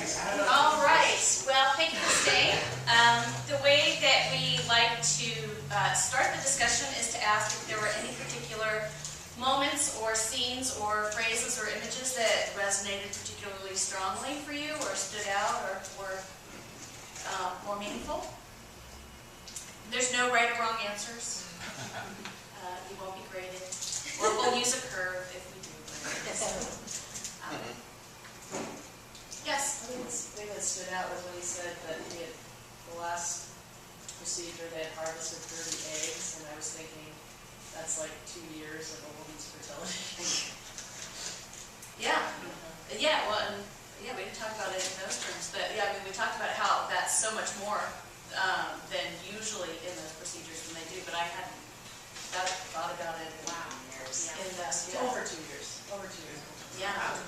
All right. Well, thank you for staying. The way that we like to start the discussion is to ask if there were any particular moments or scenes or phrases or images that resonated particularly strongly for you or stood out or were more meaningful. There's no right or wrong answers. You won't be graded. Or we'll use a curve if we do. Yes? I think the thing that stood out was when he said that he had, the last procedure, they had harvested 30 eggs, and I was thinking, that's like 2 years of a woman's fertility. Yeah. Yeah, well, and yeah, we didn't talk about it in those terms, but yeah, I mean, we talked about how that's so much more than usually in those procedures when they do, but I hadn't thought about it. Wow. Years. In the, Yeah. Over 2 years. Over 2 years. Yeah. Wow.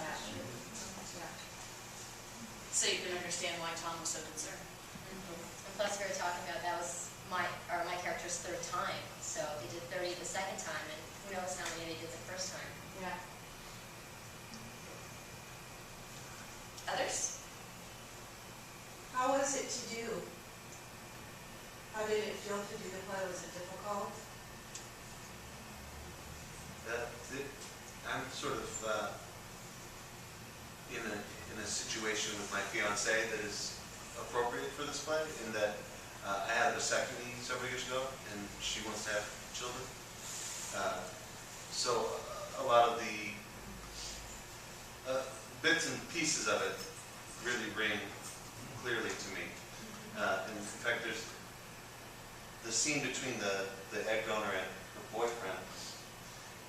So you can understand why Tom was so concerned. And plus we were talking about that was my character's third time. So he did 30 the second time, and who knows how many they did the first time. Yeah. Others? How was it to do? How did it feel to do the play? Was it difficult? I'm sort of in a situation with my fiance that is appropriate for this play, in that I had a vasectomy several years ago, and she wants to have children. So a lot of the bits and pieces of it really ring clearly to me. And in fact, there's the scene between the egg donor and her boyfriend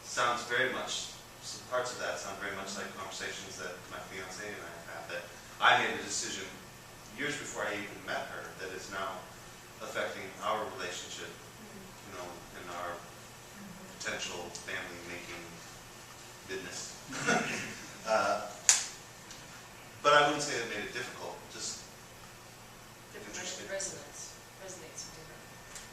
sounds very much, some parts of that sound very much like conversations that my fiance and I have had, that I made a decision years before I even met her that is now affecting our relationship, you know, and our potential family-making business. But I wouldn't say it made it difficult, just interesting. Resonates with her.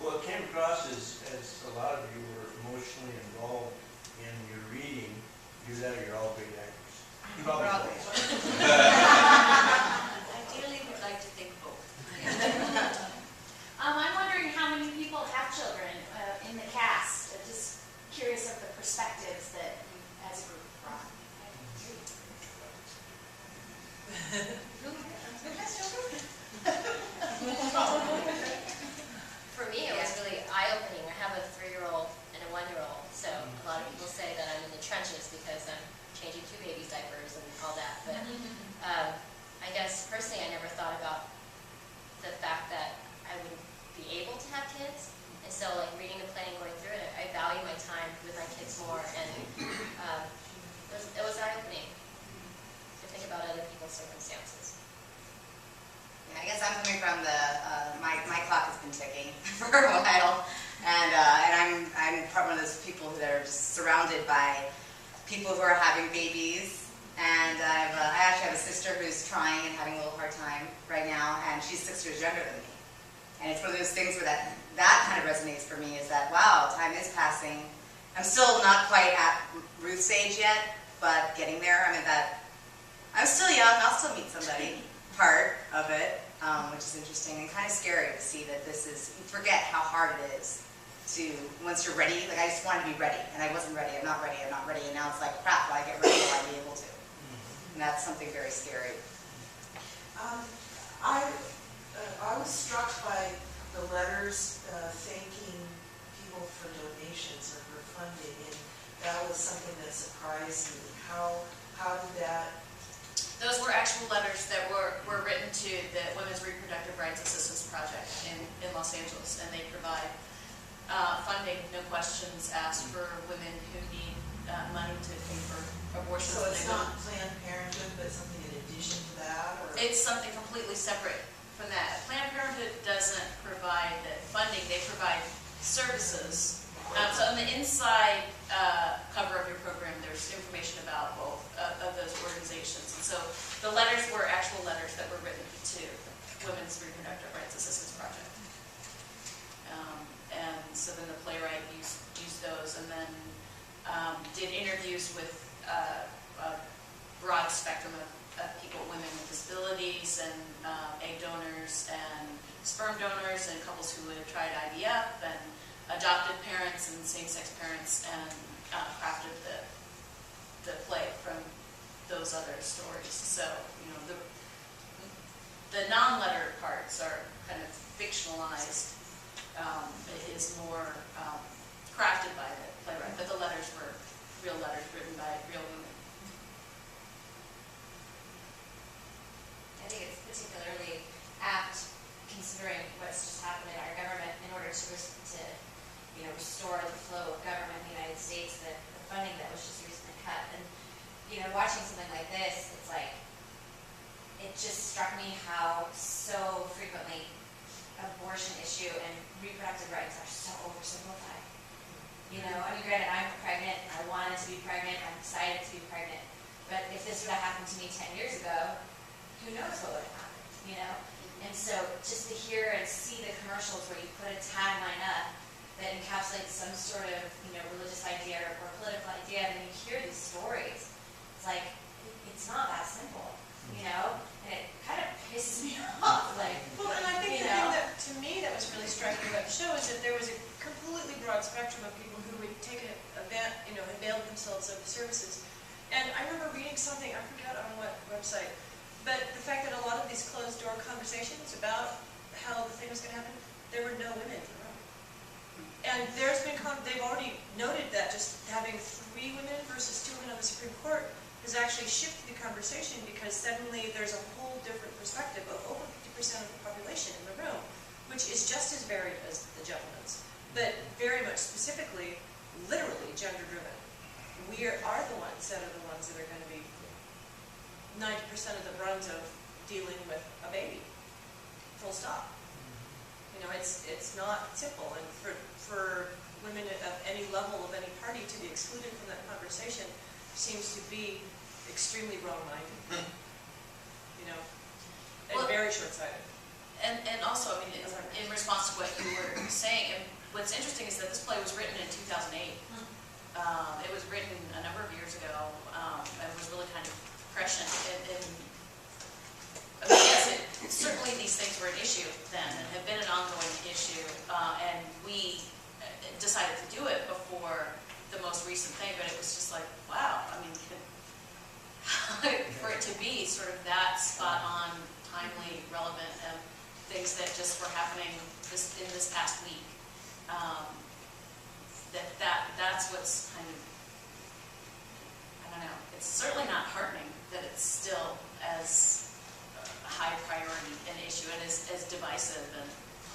Well, it came across as a lot of you were emotionally involved in your reading. You that you're all great actors. You probably Ideally, we'd like to think both. I'm wondering how many people have children in the cast. Just curious of the perspectives that you, as a group, brought. For me, it was really eye-opening. I have a 3-year-old and a 1-year-old, so a lot of people say that I'm in the trenches because I'm changing 2 babies' diapers and all that. But I guess personally, I never thought about the fact that I wouldn't be able to have kids. And so, like reading the play and going through it, I value my time with my kids more, and it was eye-opening to think about other people's circumstances. Yeah, I guess I'm coming from the my clock has been ticking for a while, and I'm part one of those people that are just surrounded by people who are having babies, and I actually have a sister who's trying and having a little hard time right now, and she's 6 years younger than me, and it's one of those things where that kind of resonates for me, is that wow, time is passing. I'm still not quite at Ruth's age yet, but getting there. I mean, that I'm still young, I'll still meet somebody. Part of it, which is interesting and kind of scary to see that this is, you forget how hard it is to, once you're ready, like I just wanted to be ready, and I wasn't ready, I'm not ready, and now it's like, crap, will I get ready, will I be able to? And that's something very scary. I was struck by the letters thanking people for donations or for funding, and that was something that surprised me. How did that? Those were actual letters that were written to the Women's Reproductive Rights Assistance Project in Los Angeles, and they provide funding, no questions asked, for women who need money to pay for abortions. So it's not Planned Parenthood, but something in addition to that? Or? It's something completely separate from that. Planned Parenthood doesn't provide the funding, they provide services. So on the inside cover of your program, there's information about both of those organizations. And so the letters were actual letters that were written to Women's Reproductive Rights Assistance Project. And so then the playwright used those, and then did interviews with broad spectrum of people, women with disabilities, and egg donors, and sperm donors, and couples who had tried IVF, and adopted parents, and same-sex parents, and crafted the play from those other stories. So, you know, the non-letter parts are kind of fictionalized. It is more crafted by the playwright, but the letters were real letters written by real women. I think it's particularly apt considering what's just happened in our government in order to restore the flow of government in the United States, the funding that was just recently cut. And, you know, watching something like this, it's like, it just struck me how so frequently abortion issue and reproductive rights are so oversimplified. You know, I mean, granted, I'm pregnant, I wanted to be pregnant, I'm excited to be pregnant, but if this would have happened to me 10 years ago, who knows what would have happened, you know? And so just to hear and see the commercials where you put a tagline up that encapsulates some sort of, you know, religious idea or political idea, and then you hear these stories, it's like, it's not that simple, you know? And it kind of pisses me off, like, Well, and I think you the know. thing that, to me, that was really striking about the show is that there was a completely broad spectrum of people who would take an event, you know, availed themselves of the services. And I remember reading something, I forgot on what website, but the fact that a lot of these closed-door conversations about how the thing was going to happen, there were no women in the room. And there's been, they've already noted that just having 3 women versus 2 women on the Supreme Court has actually shifted the conversation, because suddenly there's a whole different perspective of over 50% of the population in the room, which is just as varied as the gentleman's, but very much specifically, literally gender-driven. We are the ones that are going to be 90% of the brunt of dealing with a baby. Full stop. You know, it's not simple, and for women of any level of any party to be excluded from that conversation seems to be extremely wrong-minded, you know, and Well, very short-sighted. And also, I mean, in response to what you were saying, and what's interesting is that this play was written in 2008. It was written a number of years ago, and was really kind of prescient. And I mean, yes, certainly these things were an issue then, and have been an ongoing issue, and we decided to do it before the most recent thing, but it was just like, wow, I mean, for it to be sort of that spot on, timely, relevant, things that just were happening in this past week, that's what's kind of, I don't know, it's certainly not heartening that it's still as a high priority an issue and as divisive and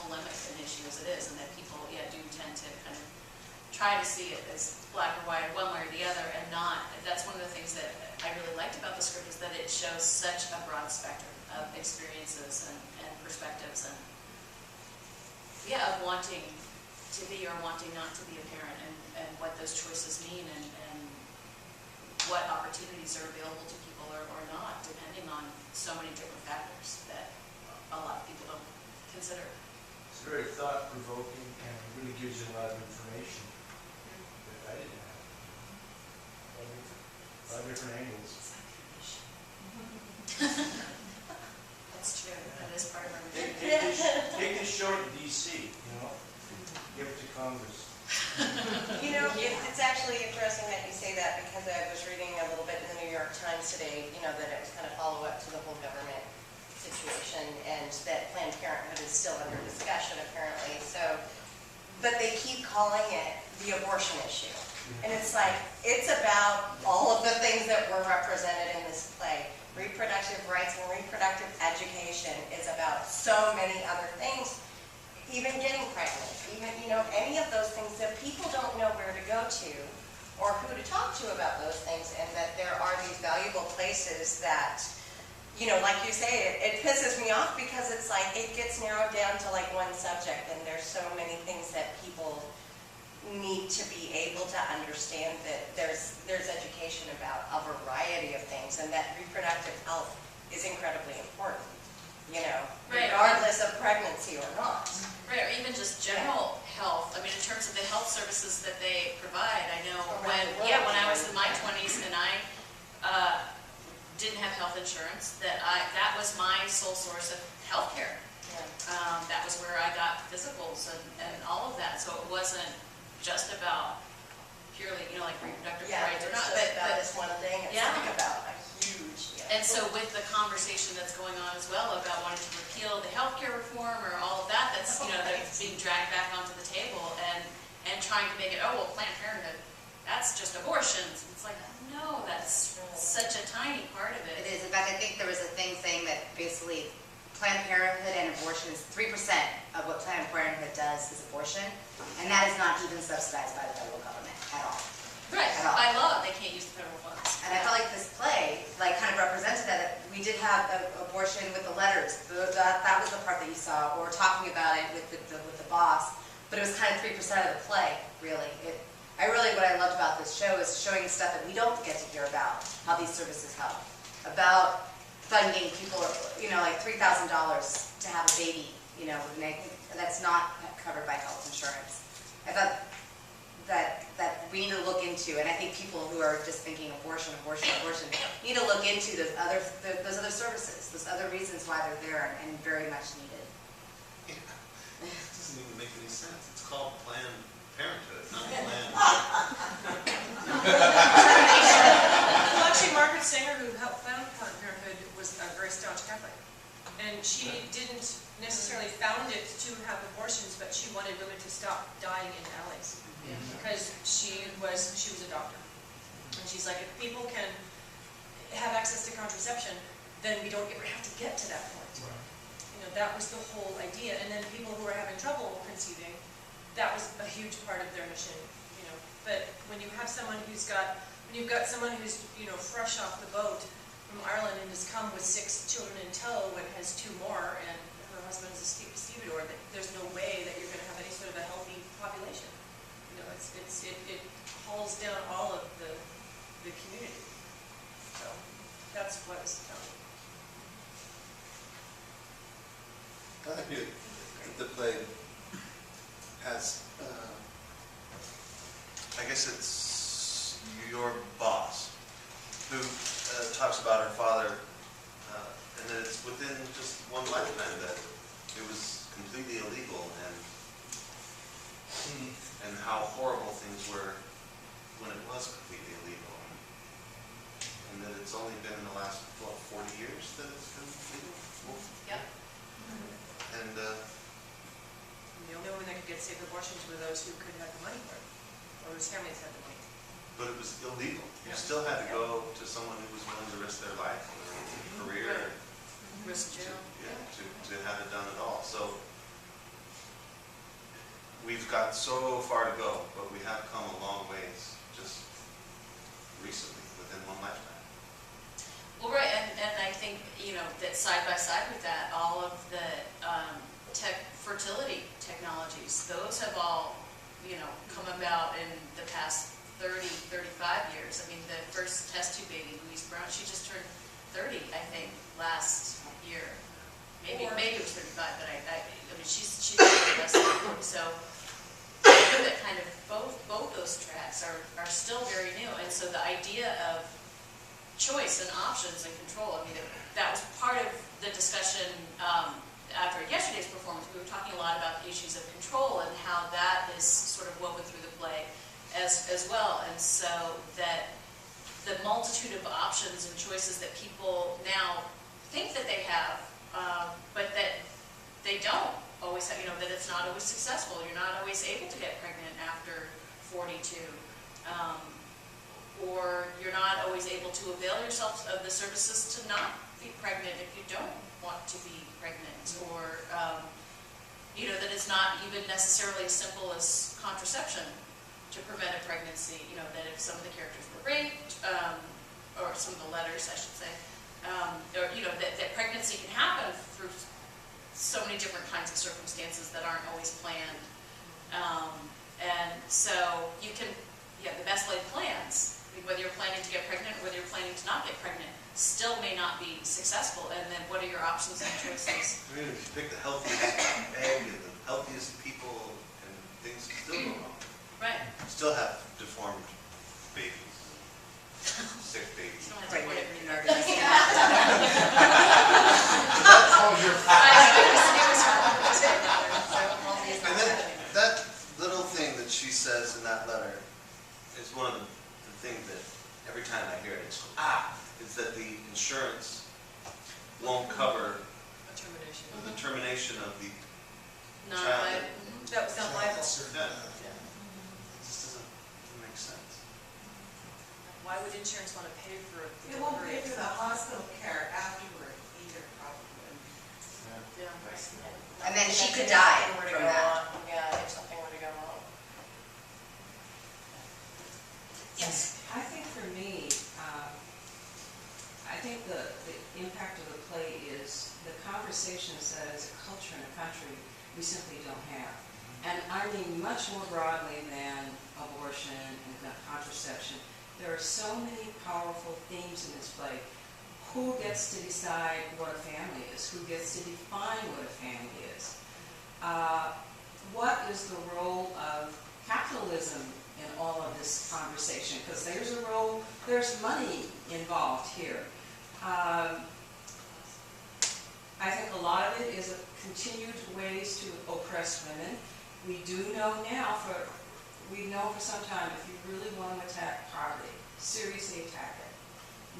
polemic an issue as it is, and that people, do tend to kind of try to see it as black or white, one way or the other, and not. That's one of the things that I really liked about the script, is that it shows such a broad spectrum of experiences and perspectives, and of wanting to be or wanting not to be a parent, and what those choices mean, and what opportunities are available to people or not, depending on so many different factors that a lot of people don't consider. It's very thought-provoking and really gives you a lot of information that I didn't have. A lot of different angles. That's true. That is part of our Take this show to DC, you know? Give it to Congress. You know, it's actually interesting that you say that, because I was reading a little bit in the New York Times today, you know, that it was kind of follow-up to the whole government situation, and that Planned Parenthood is still under discussion apparently. So, but they keep calling it the abortion issue. And it's like, it's about all of the things that were represented in this play. Reproductive rights and reproductive education is about so many other things. Even getting pregnant, even, you know, any of those things that people don't know where to go to or who to talk to about those things, and that there are these valuable places that, you know, like you say, it pisses me off, because it's like, it gets narrowed down to like one subject, and there's so many things that people need to be able to understand, that there's education about a variety of things, and that reproductive health is incredibly important, you know, Right. regardless of pregnancy or not. Right, or even just general health. I mean, in terms of the health services that they provide, I know Around the world. when I was in my 20s and I didn't have health insurance, that was my sole source of healthcare. That was where I got physicals and all of that, so it wasn't just about purely, like reproductive rights or not, but it's one thing, it's Yeah. like about a huge, and so with the conversation that's going on as well about wanting to repeal the healthcare reform or all of that, that's, that's being dragged back onto the table and trying to make it, oh, well, Planned Parenthood, that's just abortions. It's like, no, that's such a tiny part of It it. is. In fact, I think there was a thing saying that basically Planned Parenthood and abortion is 3% of what Planned Parenthood does is abortion, and that is not even subsidized by the federal government at all. Right, At all. by law, they can't use the federal funds. And I felt like this play, kind of represented that. We did have abortion with the letters. That was the part that you saw, or talking about it with the boss. But it was kind of 3% of the play, really. What I loved about this show is showing stuff that we don't get to hear about, how these services help. About funding people, like $3,000 to have a baby, and I think that's not covered by health insurance. I thought that we need to look into, and I think people who are just thinking abortion, need to look into those other services, those other reasons why they're there and very much needed. Yeah. It doesn't even make any sense. It's called Planned Parenthood, not Planned. Well, actually, Margaret Sanger, who helped found Planned Parenthood, was a very staunch Catholic. And she didn't necessarily found it to have abortions, but she wanted women to stop dying in alleys. Because she was a doctor. And she's like, if people can have access to contraception, then we don't ever have to get to that point. That was the whole idea. And then people who are having trouble conceiving, that was a huge part of their mission. But when you have someone who's got fresh off the boat from Ireland and has come with 6 children in tow and has 2 more, and her husband is a stevedore, there's no way that you're going to have any sort of a healthy population. It hauls down all of the community. So that's what it's about. I think the play has, I guess it's your boss who talks about her father, and that it's within just one lifetime that it was completely illegal, and how horrible things were when it was completely illegal, and that it's only been in the last 40 years that it's been legal. Yep. And The only women that could get safe abortions were those who could have the money for it, or whose families had the money. but it was illegal. You still had to go to someone who was willing to risk their life or their career. Risk jail. To have it done at all. So we've got so far to go, but we have come a long ways just recently, within one lifetime. Well, right, and I think, that side by side with that, all of the fertility technologies, those have all, come about in the past 30, 35 years. I mean, the first test tube baby, Louise Brown, she just turned 30, I think, last year. Maybe it was 35, but I mean, she's less than 40. So that kind of both those tracks are still very new, and so the idea of choice and options and control, I mean, that was part of the discussion after yesterday's performance. We were talking a lot about the issues of control and how that is sort of woven through the play as well, and so that the multitude of options and choices that people now think that they have, but that they don't always have, that it's not always successful. You're not always able to get pregnant after 42. Or you're not always able to avail yourself of the services to not be pregnant if you don't want to be pregnant, or that it's not even necessarily as simple as contraception to prevent a pregnancy. That if some of the characters were raped, or some of the letters, I should say, or that pregnancy can happen through so many different kinds of circumstances that aren't always planned, and so you can, the best laid plans, whether you're planning to get pregnant or whether you're planning to not get pregnant, still may not be successful. And then what are your options and choices? I mean, if you pick the healthiest egg and the healthiest people, and things can still go wrong. Right. You still have deformed babies, sick babies. You don't have to put it in Pregnant, one of the things that every time I hear it, it's, is that the insurance won't cover A termination. the termination of the Not child. liable. That was not liable. Yeah. It just doesn't make sense. Why would insurance want to pay for the It won't pay delivery? for the hospital care afterward either, probably. And then she could If die something were to from go that. wrong. Yeah, if something were to go wrong. Yes. I think for me, I think the impact of the play is the conversations that as a culture in a country we simply don't have. And I mean much more broadly than abortion and contraception. There are so many powerful themes in this play. Who gets to decide what a family is? Who gets to define what a family is? What is the role of capitalism in all of this conversation? Because there's a role, there's money involved here. I think a lot of it is a continued ways to oppress women. We do know now, we've known for some time, if you really want to attack poverty, seriously attack it,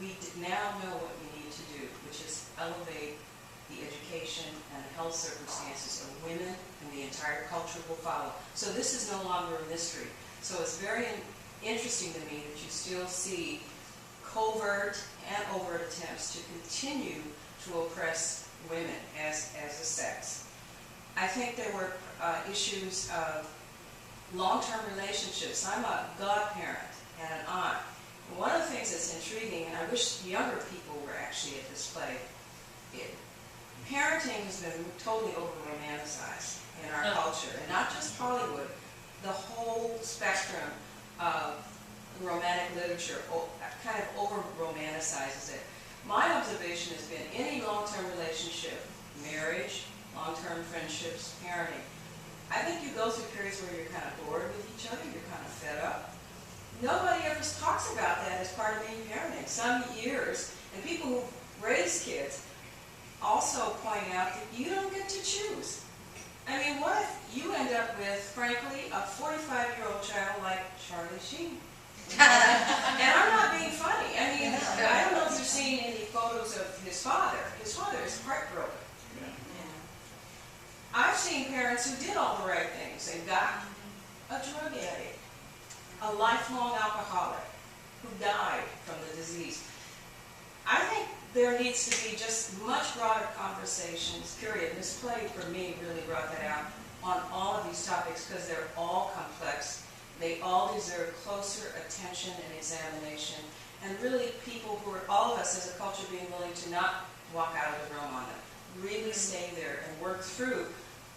we now know what we need to do, which is elevate the education and health circumstances of women, and the entire culture will follow. So this is no longer a mystery. So it's very interesting to me that you still see covert and overt attempts to continue to oppress women as a sex. I think there were issues of long-term relationships. I'm a godparent and an aunt. And one of the things that's intriguing, and I wish younger people were actually at this play, parenting has been totally over-romanticized in our culture, and not just Hollywood. The whole spectrum of romantic literature kind of over-romanticizes it. My observation has been any long-term relationship, marriage, long-term friendships, parenting, I think you go through periods where you're kind of bored with each other, you're kind of fed up. Nobody ever talks about that as part of being parenting. Some years, and people who raise kids also point out that you don't get to choose. I mean, what if you end up with, frankly, a 45-year-old child like Charlie Sheen? And I'm not being funny. I mean, I don't know if you've seen any photos of his father. His father is heartbroken. I've seen parents who did all the right things and got a drug addict, a lifelong alcoholic who died from the disease. I think there needs to be just much broader conversations, period. This play, for me, really brought that out on all of these topics because they're all complex. They all deserve closer attention and examination. And really people who are, all of us as a culture, being willing to not walk out of the room on them. Really stay there and work through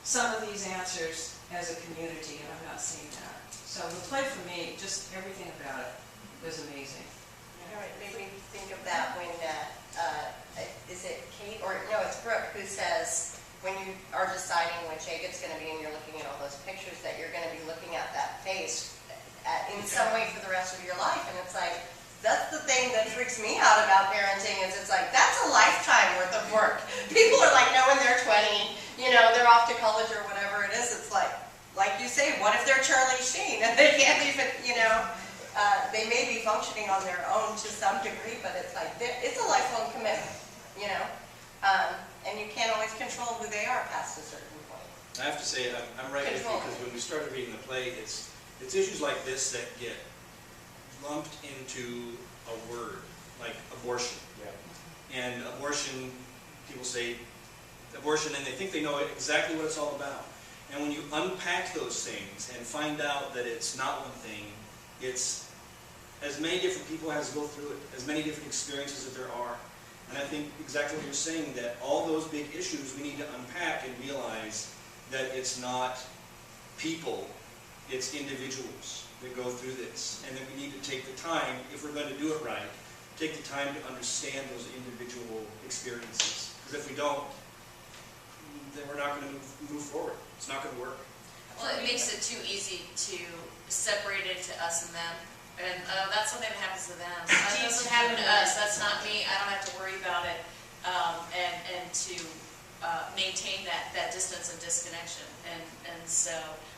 some of these answers as a community, and I'm not seeing that. So the play for me, just everything about it was amazing. You know, it made me think of that when, is it Kate, or no, it's Brooke, who says, when you are deciding which egg it's going to be and you're looking at all those pictures, that you're going to be looking at that face in some way for the rest of your life. And it's like, that's the thing that freaks me out about parenting, is it's like, that's a lifetime worth of work. People are like, no, when they're 20, you know, they're off to college or whatever it is. It's like you say, what if they're Charlie Sheen and they can't even, you know, they may be functioning on their own to some degree, but it's like, it's a lifelong commitment, you know, and you can't always control who they are past a certain point. I have to say, I'm right with you, because when we started reading the play, it's issues like this that get lumped into a word, like abortion. Yeah. And abortion, people say abortion, and they think they know exactly what it's all about. And when you unpack those things and find out that it's not one thing, it's as many different people has to go through it, as many different experiences that there are. And I think exactly what you're saying, that all those big issues we need to unpack and realize that it's not people, it's individuals that go through this. And that we need to take the time, if we're going to do it right, take the time to understand those individual experiences. Because if we don't, then we're not going to move forward. It's not going to work. Well, it makes it too easy to separate it to us and them. And that's something that happens to them. That doesn't happen to us. That's not me. I don't have to worry about it. And to maintain that distance and disconnection. And so,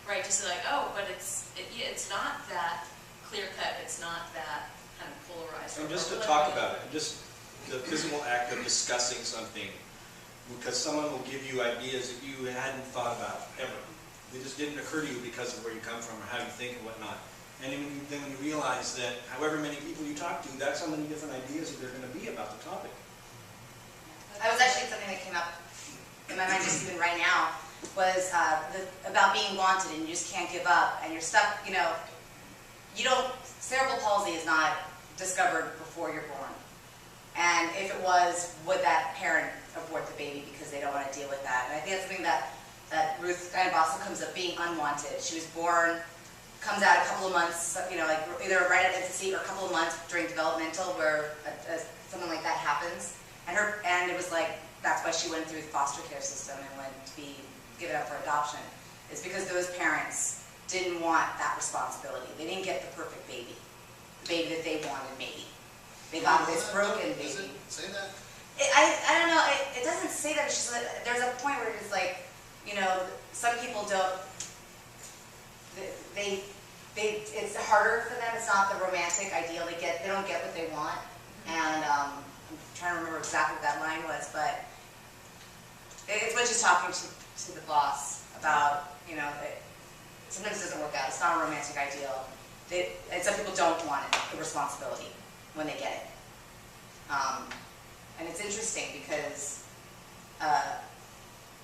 right, just like, oh, but it's not that clear cut, it's not that kind of polarized. And just to talk about it, just the physical act of discussing something, because someone will give you ideas that you hadn't thought about ever. They just didn't occur to you because of where you come from or how you think and whatnot. And then you realize that however many people you talk to, that's how many different ideas that there are going to be about the topic. I was actually, something that came up in my mind just even right now was about being wanted and you just can't give up and you're stuck, you know, cerebral palsy is not discovered before you're born. And if it was, would that parent abort the baby because they don't want to deal with that? And I think that's something that Ruth kind of also comes up, being unwanted. She was born, comes out a couple of months, you know, like either right at infancy or a couple of months during developmental where something like that happens. And it was like, that's why she went through the foster care system and went to be given up for adoption, is because those parents didn't want that responsibility. They didn't get the perfect baby, the baby that they wanted maybe. They got this broken baby. Does it say that? I don't know, it doesn't say that. It's just like, there's a point where it's like, you know, some people don't, it's harder for them. It's not the romantic ideal. They don't get what they want. And I'm trying to remember exactly what that line was, but it's when she's talking to the boss about, you know, that sometimes it doesn't work out. It's not a romantic ideal. And some people don't want it, the responsibility, when they get it. And it's interesting because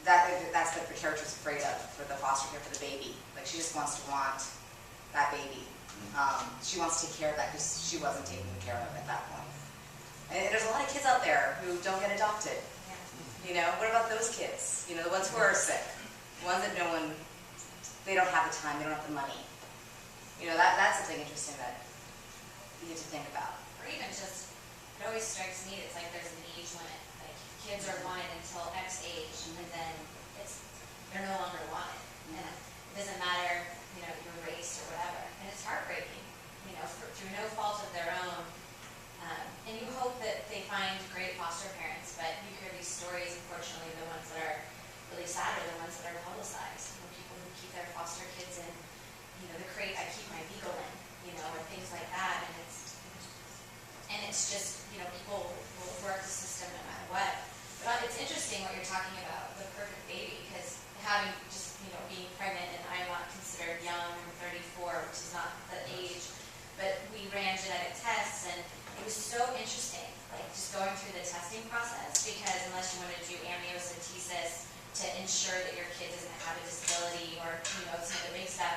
that's what the character's afraid of for the foster care for the baby. Like, she just wants to want that baby. She wants to take care of that because she wasn't taken care of at that point. And there's a lot of kids out there who don't get adopted. You know, what about those kids? You know, the ones who are sick, the ones that they don't have the time, they don't have the money. You know, that's something interesting that you get to think about. Or even just, it always strikes me, it's like there's an age limit. Like, kids are wanted until X age, and then they're no longer wanted. And it doesn't matter, you know, your race or whatever. And it's heartbreaking, you know, through no fault of their own. And you hope that they find great foster parents, but you hear these stories, unfortunately, the ones that are really sad are the ones that are publicized. You know, people who keep their foster kids in, you know, the crate I keep my beagle in, you know, or things like that. And it's just, you know, people will work the system no matter what. But it's interesting what you're talking about, the perfect baby, because having just, you know, being pregnant, and I'm not considered young, I'm 34, which is not the age, but we ran genetic tests, and it was so interesting, like just going through the testing process, because unless you want to do amniocentesis to ensure that your kid doesn't have a disability or, you know, some of the big stuff,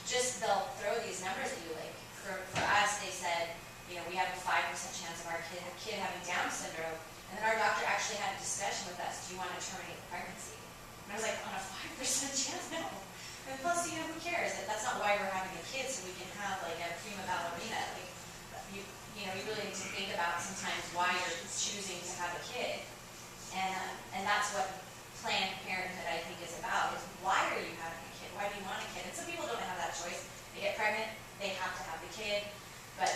just they'll throw these numbers at you. Like for us, they said, you know, we have a 5% chance of our kid having Down syndrome, and then our doctor actually had a discussion with us, do you want to terminate the pregnancy? And I was like, on a 5% chance? No. And plus, you know, who cares? That's not why we're having a kid, so we can have like a prima ballerina. Like, you know, you really need to think about sometimes why you're choosing to have a kid. And that's what Planned Parenthood, I think, is about, is why are you having a kid? Why do you want a kid? And some people don't have that choice. They get pregnant, they have to have the kid. But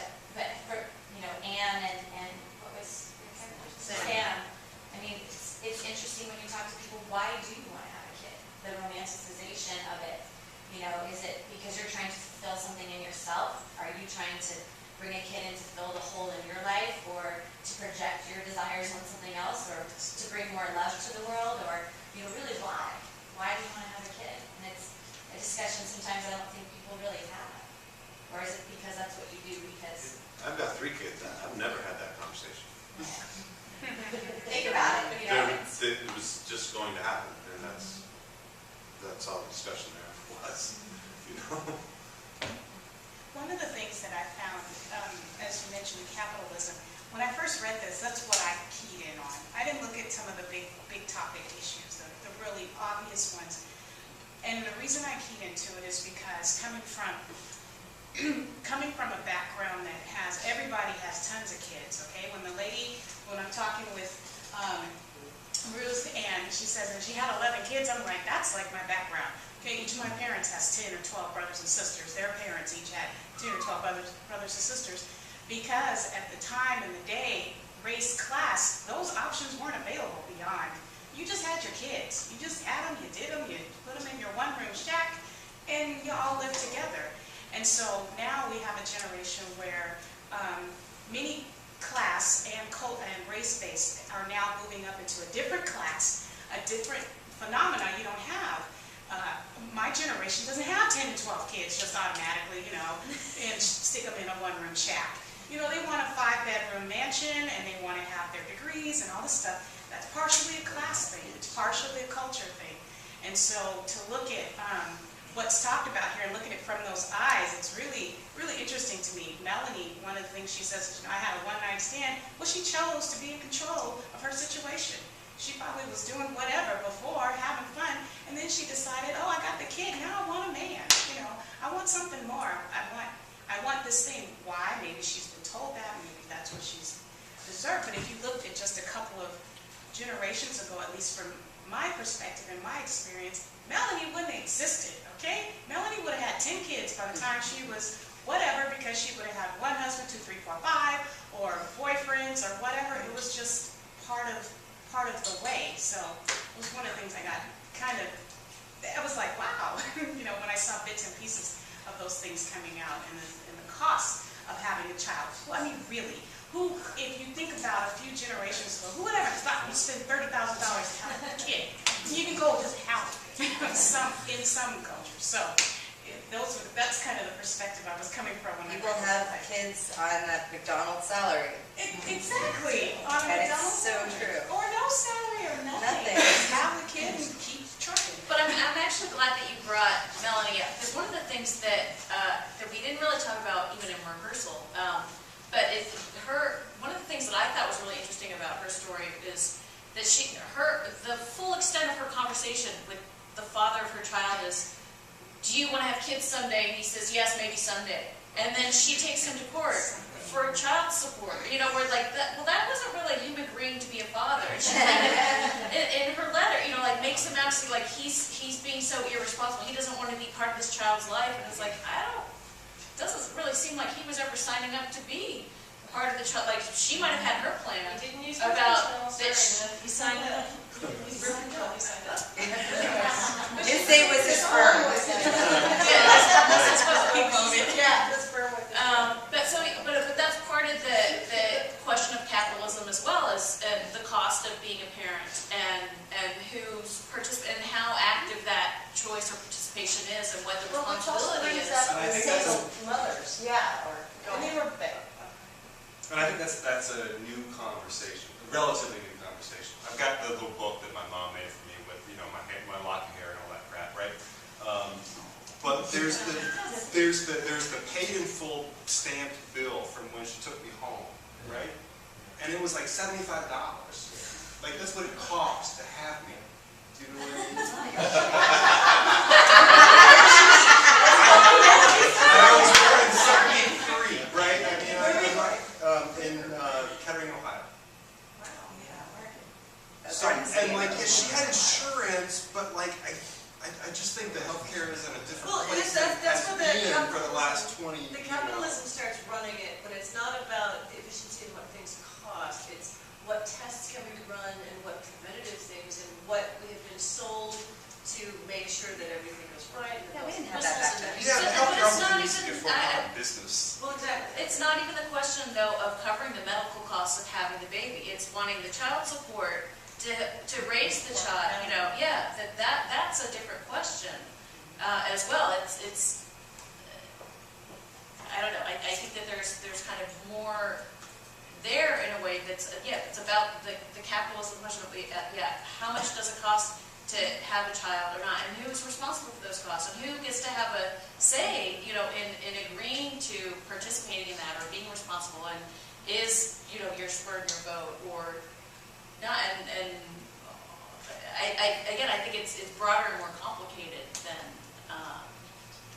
for, you know, Anne and what was Sam, I mean, it's interesting when you talk to people, why do you want to have a kid? The romanticization of it. You know, is it because you're trying to fulfill something in yourself? Are you trying to bring a kid in to fill the hole in your life, or to project your desires on something else, or to bring more love to the world, or, you know, really why? Why do you want to have a kid? And it's a discussion sometimes I don't think people really have. Or is it because that's what you do? Because I've got 3 kids, I've never had that conversation. Think about it, you know. It was just going to happen, and that's all the discussion there was, you know. One of the things that I found, as you mentioned, capitalism, when I first read this, that's what I keyed in on. I didn't look at some of the big topic issues, the really obvious ones. And the reason I keyed into it is because coming from a background that everybody has tons of kids, okay? When I'm talking with Ruth, and she says that she had 11 kids, I'm like, that's like my background. Okay, each of my parents has 10 or 12 brothers and sisters. Their parents each had 10 or 12 brothers and sisters. Because at the time in the day, race, class, those options weren't available beyond. You just had your kids. You just had them, you did them, you put them in your one-room shack, and you all lived together. And so now we have a generation where many class and race-based are now moving up into a different class, a different phenomena you don't have. My generation doesn't have 10 to 12 kids just automatically, and stick them in a one-room shack. They want a 5-bedroom mansion, and they want to have their degrees and all this stuff. That's partially a class thing. It's partially a culture thing. And so to look at what's talked about here and look at it from those eyes, it's really, really interesting to me. Melanie, one of the things she says is, I had a one-night stand. Well, she chose to be in control of her situation. She probably was doing whatever before, having fun, and then she decided, oh, I got the kid, now I want a man. I want something more. I want this thing. Why? Maybe she's been told that, maybe that's what she's deserved. But if you looked at just a couple of generations ago, at least from my perspective and my experience, Melanie wouldn't have existed, okay? Melanie would have had 10 kids by the time she was whatever, because she would have had one husband, 2, 3, 4, 5, or boyfriends, or whatever. It was just part of the way. So it was one of the things I got I was like, wow, when I saw bits and pieces of those things coming out, and the cost of having a child. Well, I mean, really, if you think about a few generations ago, who would ever thought you spend $30,000 to have a kid? You can go just have it in some cultures. So that's kind of the perspective I was coming from when People have kids on a McDonald's salary. Exactly. On a And McDonald's it's so salary. true. Or no salary or nothing. Nothing. Just have the kid and keep trucking. But I'm actually glad that you brought Melanie up, because one of the things that we didn't really talk about even in rehearsal, but one of the things that I thought was really interesting about her story is that the full extent of her conversation with the father of her child is, do you want to have kids someday? And he says, yes, maybe someday. And then she takes him to court for child support. Where like that, well, that wasn't really him agreeing to be a father. She in her letter, makes him out to see like he's being so irresponsible. He doesn't want to be part of this child's life. And it's like, doesn't really seem like he was ever signing up to be part of the child. Like, she might have had her plan He didn't use about professional, that. he signed up. He signed up. Didn't say it was his firm. That's what he voted. Yeah, this firm with this. But that's part of the question of capitalism as well as the cost of being a parent and and how active that choice or participation is and what the responsibility is. That And I with think that's single mothers, yeah, or And they were big. And I think that's a new conversation, a relatively new conversation. I've got the little book that my mom made for me with, my lock of hair and all that crap, right? But there's the paid in full stamped bill from when she took me home, right? And it was like $75. Like, that's what it cost to have me. Do you know what I mean? I was born in 73, right? I mean, in Kettering, Ohio. So, and like, yeah, she had insurance, but like, I just think the healthcare is in a different place than it has been for the last 20 years. The capitalism starts running it, but it's not about the efficiency and what things cost. It's what tests can we run and what preventative things and what we have been sold to make sure that everything goes right. And Yeah, we didn't have bells that back and then. Yeah, the But healthcare it's not needs to even- get for our business. Well, exactly. It's not even the question, though, of covering the medical costs of having the baby. It's wanting the child support to raise the child. That's a different question as well. It's I don't know. I think that there's kind of more there in a way that's it's about the capitalism question of how much does it cost to have a child or not, and who's responsible for those costs, and who gets to have a say, in agreeing to participating in that or being responsible, and is, your spur and your vote or not, and I think it's broader and more complicated than.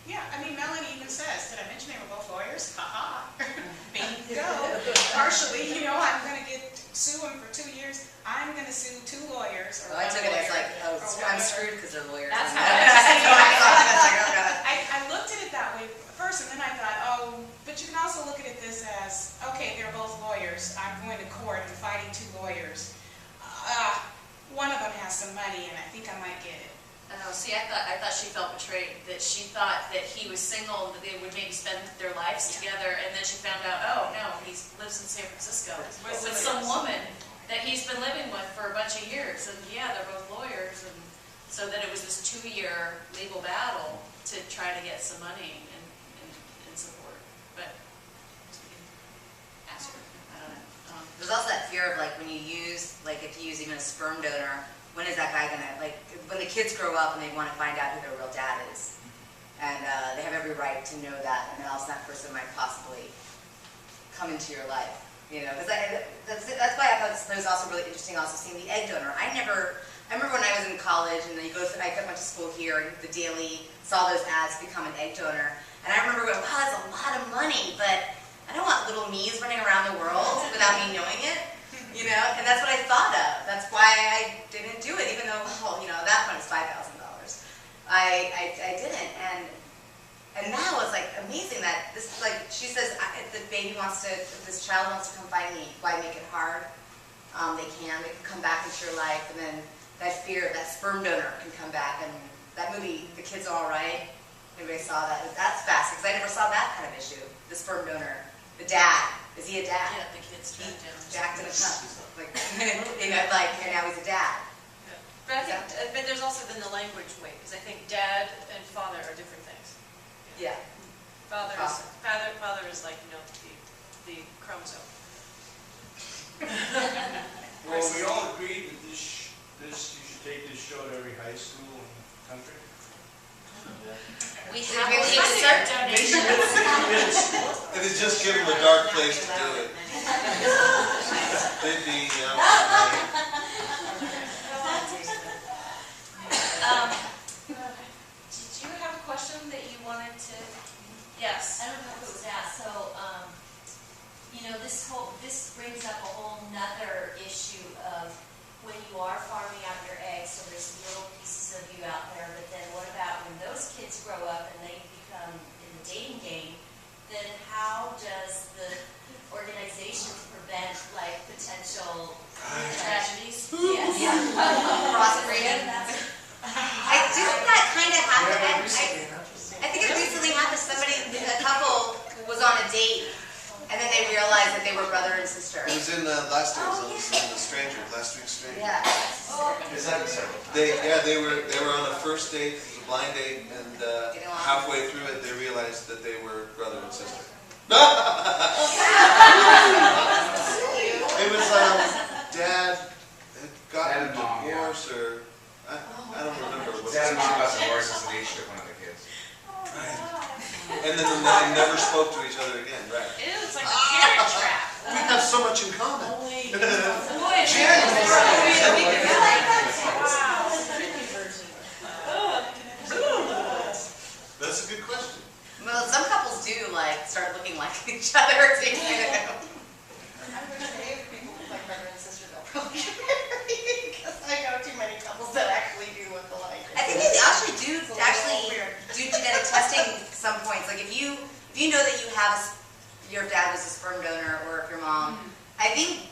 Yeah, I mean, Melanie even says, did I mention they were both lawyers? Ha-ha. Bingo. Partially, I'm going to sue them for 2 years. I'm going to sue 2 lawyers. Or I took it as like, I'm whatever. screwed because they're lawyers. That's how I looked at it that way first, and then I thought, but you can also look at it this as, okay, they're both lawyers. I'm going to court and fighting 2 lawyers. One of them has some money, and I think I might get it. see, I thought she felt betrayed, that she thought that he was single, that they would maybe spend their lives together, and then she found out, oh, no, he lives in San Francisco with some woman that he's been living with for a bunch of years, and yeah, they're both lawyers, and so that it was this 2-year legal battle to try to get some money and support, but we can ask her, I don't know. There's also that fear of like when you use, like if you use even a sperm donor, when is that guy gonna, like, when the kids grow up and they wanna find out who their real dad is. And they have every right to know that, and then also that person might possibly come into your life. You know, because that's why I thought it was also really interesting also seeing the egg donor. I remember when I was in college and then I went to school here, the Daily, saw those ads to become an egg donor. And I remember going, wow, that's a lot of money, but I don't want little me's running around the world without me knowing it. You know, and that's what I thought of. That's why I didn't do it, even though, well, you know, at that point it's $5,000. I didn't, and now it's like amazing that this is like, she says, if this child wants to come find me, why make it hard? They can come back into your life, and then that fear, that sperm donor can come back, and that movie, The Kid's All Right, everybody saw that, that's fascinating, because I never saw that kind of issue, the sperm donor, the dad, is he a dad? Yeah, the kid's tracked down. Jacked in a cup, like, you know, like, and now he's a dad. But I think, but there's also then the language weight, because I think dad and father are different things. Yeah. Father is like, you know, the chromosome. Well, we all agreed that this, you should take this show to every high school in the country. We happily accept donations. If it's just give them a dark place to do it. They'd be, did you have a question that you wanted to? Yes. I don't know if it was asked, so, you know, this brings up a whole nother issue of when you are farming out your eggs, so there's little pieces of you out there, but then what about when those kids grow up and they become in the dating game, then how does the organization prevent, like, potential tragedies? Yes. Crossbreeding. Didn't that kind of happen? I think it recently happened. A couple was on a date, and then they realized that they were brother and sister. it was in last week's Stranger, last week's Stranger. Yeah. Is that several? They were on a first date, a blind date, and halfway through it, they realized that they were brother and sister. It was dad had gotten a divorce, or I don't remember what. Dad and mom got divorced, so they each took one of the kids. And then they never spoke to each other again, right? Ew, it's like a parent trap. We have so much in common. That's a good question. Well, some couples do like start looking like each other. To, you know. I'm going to say if people look like brother and sister, they'll probably get married, because I know too many couples that actually do look alike. I think they actually do genetic testing at some points. Like if you know that you have your dad was a sperm donor, or if your mom, I think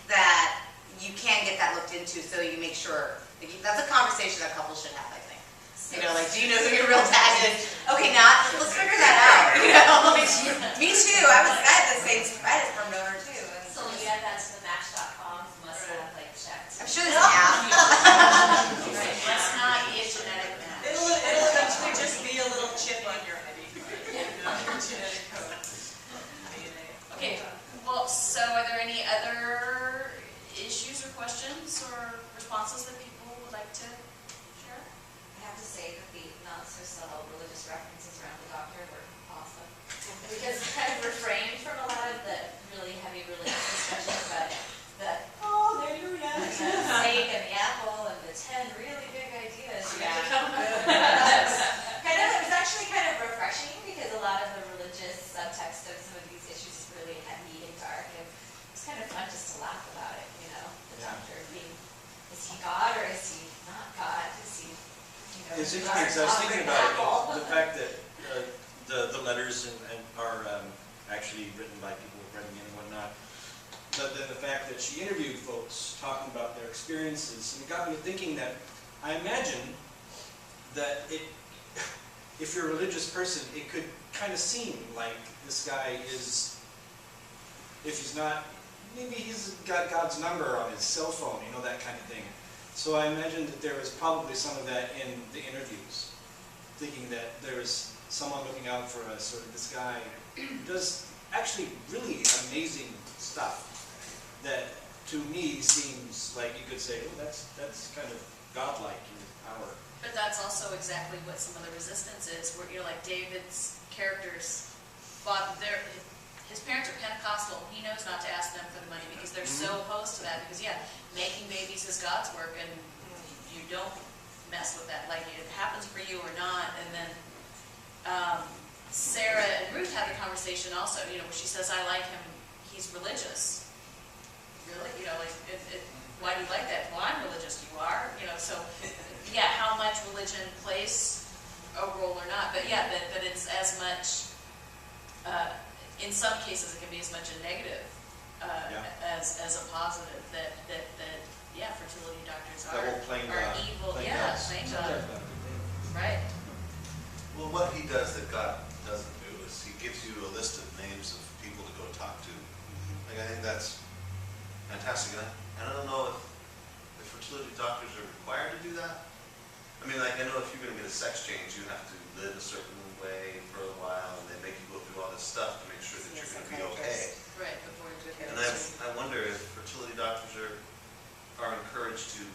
that you can get that looked into, so you make sure. That's a conversation that couples should have, I think. You know, like, do you know who your real dad is? Okay, let's figure that out. You know, like, me too. I had the same, I had a sperm donor too. And So you add that to the Match.com, must have like checked. I'm sure there's an app. Let's not be a genetic match. It'll eventually just be a little chip on your ID. Your genetic code. Okay, well, so are there any other issues or questions or responses that people would like to share? I have to say that the not so subtle religious references around the doctor were awesome. Because I've refrained from a lot of the really heavy religious discussions about the, oh, there you are, the snake and the apple and the 10 really big ideas. Yeah. It was actually kind of refreshing, because a lot of the religious subtext of some of these issues is really heavy and dark, and it's kind of fun just to laugh about it, you know, the doctor being, is he God or is he not God? Is he, you know, It's interesting, because I was thinking about the fact that the letters are actually written by people with writing in and whatnot, but then the fact that she interviewed folks talking about their experiences, and it got me thinking that I imagine that if you're a religious person, it could kind of seem like this guy is, if he's not, maybe he's got God's number on his cell phone, you know, that kind of thing. So I imagine that there was probably some of that in the interviews, thinking that there's someone looking out for us, or this guy does actually really amazing stuff that to me seems like you could say, oh, that's kind of godlike in his power. But that's also exactly what some of the resistance is, where, you know, like David's characters fought his parents are Pentecostal. He knows not to ask them for the money because they're so opposed to that. Because yeah, making babies is God's work, and you don't mess with that. Like, it happens for you or not. And then Sarah and Ruth had the conversation also. You know, where she says, "I like him. He's religious." Really? You know, like, why do you like that? Well, I'm religious. You are. You know, so yeah, how much religion plays a role or not? But yeah, that it's as much. In some cases, it can be as much a negative as a positive. That yeah, fertility doctors are evil. Yeah, plain God. Right. Well, what he does that God doesn't do is he gives you a list of names of people to go talk to. Like, I think that's fantastic. And I don't know if fertility doctors are required to do that. I mean, like, I know if you're going to get a sex change, you have to live a certain way for a while, and they make you go through all this stuff to make sure that you're going to be okay. Right, before you get And I wonder if fertility doctors are encouraged to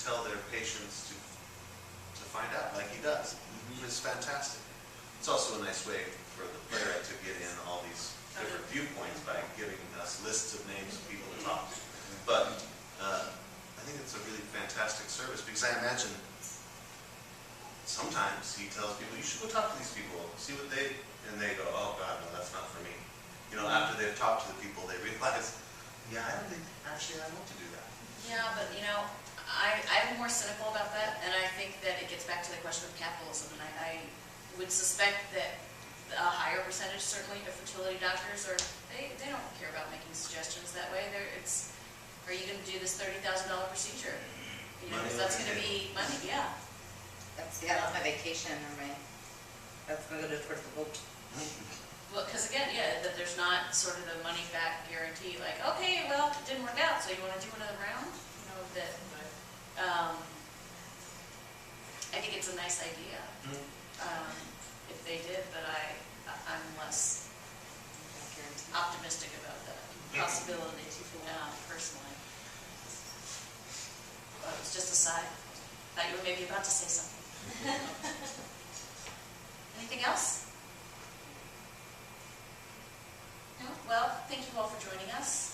tell their patients to find out, like he does. It's fantastic. It's also a nice way for the playwright to get in all these different viewpoints by giving us lists of names of people to talk to. But I think it's a really fantastic service, because I imagine sometimes he tells people, you should go talk to these people, see what and they go, oh God, no, that's not for me. You know, after they've talked to the people, they realize, yeah, I don't think, actually, I want to do that. Yeah, but you know, I'm more cynical about that, and I think that it gets back to the question of capitalism, and I would suspect that a higher percentage, certainly, of fertility doctors they don't care about making suggestions that way. Are you going to do this $30,000 procedure? You know, because that's going to be money, yeah. That's my vacation or that's going to go towards the boat. Well, because again, yeah, that there's not sort of the money back guarantee, like, okay, well, it didn't work out, so you want to do another round? You know, that, I think it's a nice idea, if they did, but I'm less optimistic about that possibility, personally. But it was just a side. Thought you were maybe about to say something. Anything else? No? Well, thank you all for joining us.